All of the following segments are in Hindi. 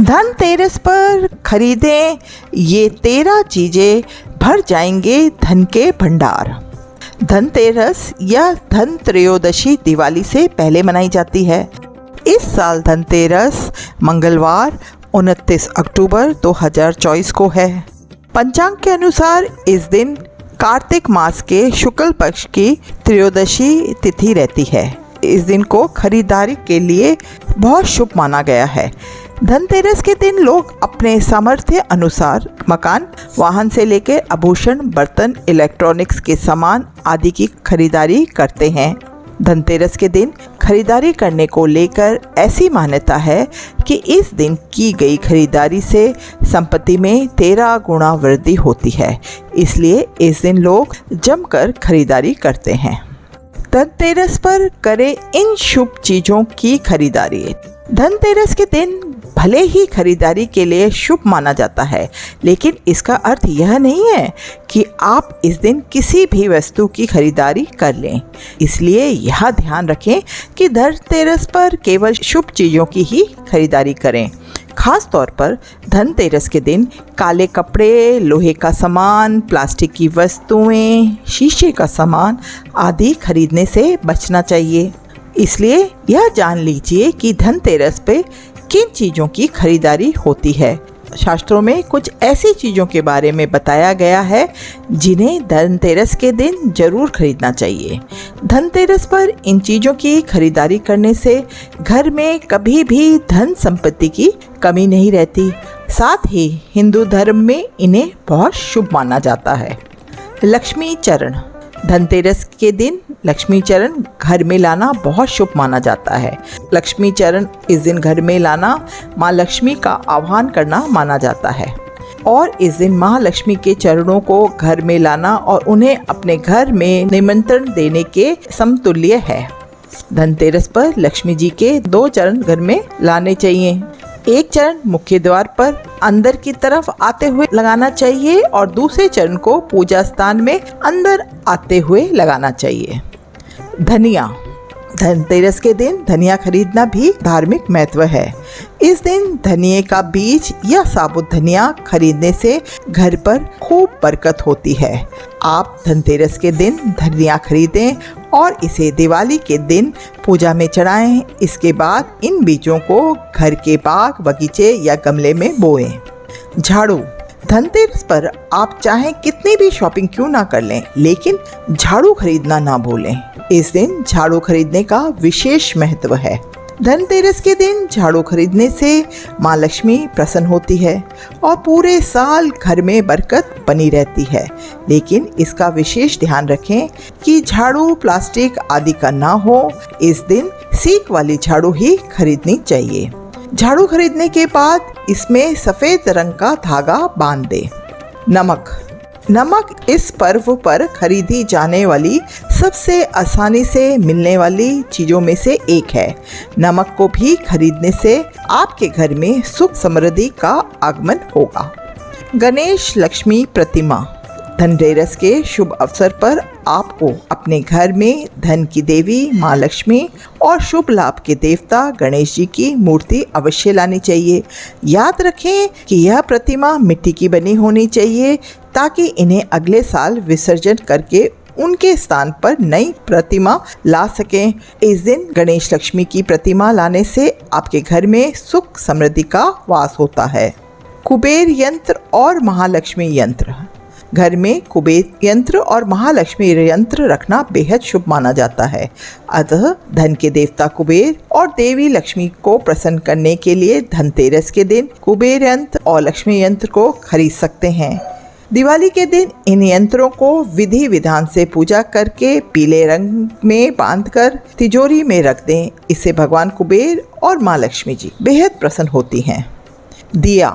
धनतेरस पर खरीदें ये 13 चीजें, भर जाएंगे धन के भंडार। धनतेरस या धन त्रयोदशी दिवाली से पहले मनाई जाती है। इस साल धनतेरस मंगलवार 29 अक्टूबर 2024 को है। पंचांग के अनुसार इस दिन कार्तिक मास के शुक्ल पक्ष की त्रयोदशी तिथि रहती है। इस दिन को खरीदारी के लिए बहुत शुभ माना गया है। धनतेरस के दिन लोग अपने सामर्थ्य अनुसार मकान, वाहन से लेकर आभूषण, बर्तन, इलेक्ट्रॉनिक्स के सामान आदि की खरीदारी करते हैं। धनतेरस के दिन खरीदारी करने को लेकर ऐसी मान्यता है कि इस दिन की गई खरीदारी से संपत्ति में 13 गुना वृद्धि होती है। इसलिए इस दिन लोग जमकर खरीदारी करते हैं। धनतेरस पर करें इन शुभ चीज़ों की खरीदारी। धनतेरस के दिन भले ही खरीदारी के लिए शुभ माना जाता है, लेकिन इसका अर्थ यह नहीं है कि आप इस दिन किसी भी वस्तु की खरीदारी कर लें। इसलिए यह ध्यान रखें कि धनतेरस पर केवल शुभ चीज़ों की ही खरीदारी करें। खास तौर पर धनतेरस के दिन काले कपड़े, लोहे का सामान, प्लास्टिक की वस्तुएं, शीशे का सामान आदि खरीदने से बचना चाहिए। इसलिए यह जान लीजिए कि धनतेरस पे किन चीज़ों की खरीदारी होती है। शास्त्रों में कुछ ऐसी चीज़ों के बारे में बताया गया है जिन्हें धनतेरस के दिन जरूर खरीदना चाहिए। धनतेरस पर इन चीज़ों की खरीदारी करने से घर में कभी भी धन संपत्ति की कमी नहीं रहती। साथ ही हिंदू धर्म में इन्हें बहुत शुभ माना जाता है। लक्ष्मी चरण। धनतेरस के दिन लक्ष्मी चरण घर में लाना बहुत शुभ माना जाता है। लक्ष्मी चरण इस दिन घर में लाना माँ लक्ष्मी का आह्वान करना माना जाता है और इस दिन माँ लक्ष्मी के चरणों को घर में लाना और उन्हें अपने घर में निमंत्रण देने के समतुल्य है। धनतेरस पर लक्ष्मी जी के 2 चरण घर में लाने चाहिए। एक चरण मुख्य द्वार पर अंदर की तरफ आते हुए लगाना चाहिए और दूसरे चरण को पूजा स्थान में अंदर आते हुए लगाना चाहिए। धनिया। धनतेरस के दिन धनिया खरीदना भी धार्मिक महत्व है। इस दिन धनिये का बीज या साबुत धनिया खरीदने से घर पर खूब बरकत होती है। आप धनतेरस के दिन धनिया खरीदें और इसे दिवाली के दिन पूजा में चढ़ाएं। इसके बाद इन बीजों को घर के बाग, बगीचे या गमले में बोएं। झाड़ू। धनतेरस पर आप चाहें कितनी भी शॉपिंग क्यों ना कर लें, लेकिन झाड़ू खरीदना ना भूलें। इस दिन झाड़ू खरीदने का विशेष महत्व है। धनतेरस के दिन झाड़ू खरीदने से माँ लक्ष्मी प्रसन्न होती है और पूरे साल घर में बरकत बनी रहती है। लेकिन इसका विशेष ध्यान रखें कि झाड़ू प्लास्टिक आदि का ना हो। इस दिन सीक वाली झाड़ू ही खरीदनी चाहिए। झाड़ू खरीदने के बाद इसमें सफ़ेद रंग का धागा बांध दें। नमक इस पर्व पर खरीदी जाने वाली सबसे आसानी से मिलने वाली चीज़ों में से एक है। नमक को भी खरीदने से आपके घर में सुख समृद्धि का आगमन होगा। गणेश लक्ष्मी प्रतिमा। धनतेरस के शुभ अवसर पर आपको अपने घर में धन की देवी माँ लक्ष्मी और शुभ लाभ के देवता गणेश जी की मूर्ति अवश्य लानी चाहिए। याद रखें कि यह प्रतिमा मिट्टी की बनी होनी चाहिए ताकि इन्हें अगले साल विसर्जन करके उनके स्थान पर नई प्रतिमा ला सकें। इस दिन गणेश लक्ष्मी की प्रतिमा लाने से आपके घर में सुख समृद्धि का वास होता है। कुबेर यंत्र और महालक्ष्मी यंत्र। घर में कुबेर यंत्र और महालक्ष्मी यंत्र रखना बेहद शुभ माना जाता है। अतः धन के देवता कुबेर और देवी लक्ष्मी को प्रसन्न करने के लिए धनतेरस के दिन कुबेर यंत्र और लक्ष्मी यंत्र को खरीद सकते हैं। दिवाली के दिन इन यंत्रों को विधि विधान से पूजा करके पीले रंग में बांधकर तिजोरी में रख दें। इससे भगवान कुबेर और माँ लक्ष्मी जी बेहद प्रसन्न होती हैं। दिया।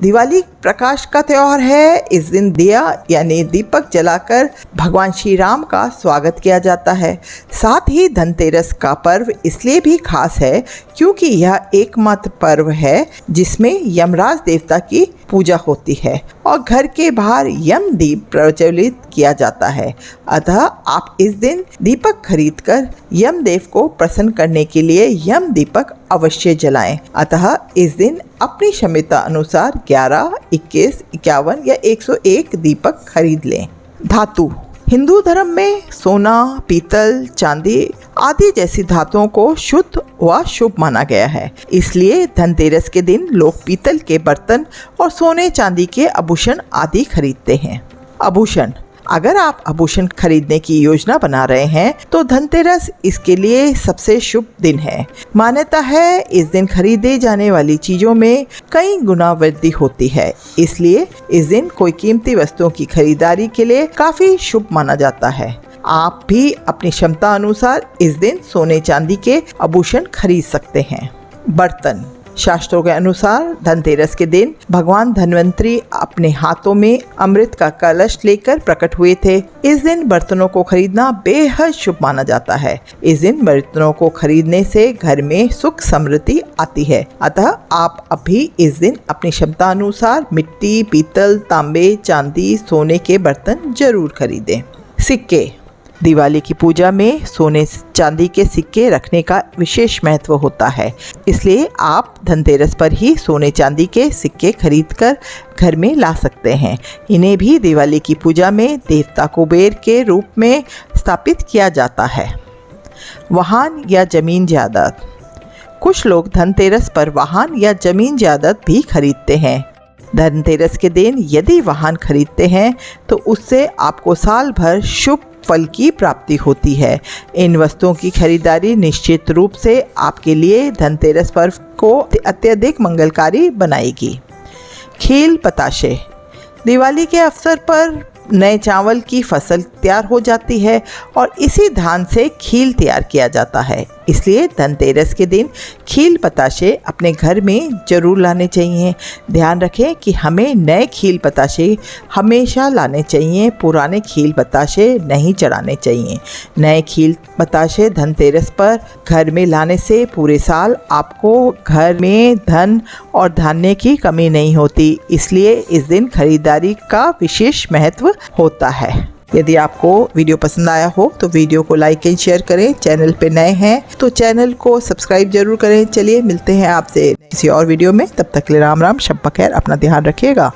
दिवाली प्रकाश का त्यौहार है। इस दिन दिया यानी दीपक जलाकर भगवान श्री राम का स्वागत किया जाता है। साथ ही धनतेरस का पर्व इसलिए भी खास है क्योंकि यह एकमात्र पर्व है जिसमें यमराज देवता की पूजा होती है और घर के बाहर यम दीप प्रज्वलित किया जाता है। अतः आप इस दिन दीपक खरीदकर यम देव को प्रसन्न करने के लिए यम दीपक अवश्य जलाएं। अतः इस दिन अपनी क्षमता अनुसार 11, 21, 51 या 101 दीपक खरीद लें। धातु। हिंदू धर्म में सोना, पीतल, चांदी आदि जैसी धातुओं को शुद्ध व शुभ माना गया है। इसलिए धनतेरस के दिन लोग पीतल के बर्तन और सोने चांदी के आभूषण आदि खरीदते हैं। आभूषण। अगर आप आभूषण खरीदने की योजना बना रहे हैं तो धनतेरस इसके लिए सबसे शुभ दिन है। मान्यता है इस दिन खरीदे जाने वाली चीजों में कई गुना वृद्धि होती है, इसलिए इस दिन कोई कीमती वस्तुओं की खरीदारी के लिए काफी शुभ माना जाता है। आप भी अपनी क्षमता अनुसार इस दिन सोने चांदी के आभूषण खरीद सकते हैं। बर्तन। शास्त्रों के अनुसार धनतेरस के दिन भगवान धन्वंतरी अपने हाथों में अमृत का कलश लेकर प्रकट हुए थे। इस दिन बर्तनों को खरीदना बेहद शुभ माना जाता है। इस दिन बर्तनों को खरीदने से घर में सुख समृद्धि आती है। अतः आप अभी इस दिन अपनी क्षमता अनुसार मिट्टी, पीतल, तांबे, चांदी, सोने के बर्तन जरूर खरीदें। सिक्के। दिवाली की पूजा में सोने चांदी के सिक्के रखने का विशेष महत्व होता है, इसलिए आप धनतेरस पर ही सोने चांदी के सिक्के खरीदकर घर में ला सकते हैं। इन्हें भी दिवाली की पूजा में देवता कुबेर के रूप में स्थापित किया जाता है। वाहन या जमीन जायदाद। कुछ लोग धनतेरस पर वाहन या जमीन जायदाद भी खरीदते हैं। धनतेरस के दिन यदि वाहन खरीदते हैं तो उससे आपको साल भर शुभ फल की प्राप्ति होती है। इन वस्तुओं की खरीदारी निश्चित रूप से आपके लिए धनतेरस पर्व को अत्यधिक मंगलकारी बनाएगी। खील पताशे। दिवाली के अवसर पर नए चावल की फसल तैयार हो जाती है और इसी धान से खील तैयार किया जाता है, इसलिए धनतेरस के दिन खील पताशे अपने घर में जरूर लाने चाहिए। ध्यान रखें कि हमें नए खील पताशे हमेशा लाने चाहिए, पुराने खील पताशे नहीं चढ़ाने चाहिए। नए खील पताशे धनतेरस पर घर में लाने से पूरे साल आपको घर में धन और धान्य की कमी नहीं होती, इसलिए इस दिन खरीदारी का विशेष महत्व होता है। यदि आपको वीडियो पसंद आया हो तो वीडियो को लाइक एंड शेयर करें। चैनल पे नए हैं तो चैनल को सब्सक्राइब जरूर करें। चलिए मिलते हैं आपसे किसी और वीडियो में, तब तक के लिए राम राम, शब बखैर, अपना ध्यान रखिएगा।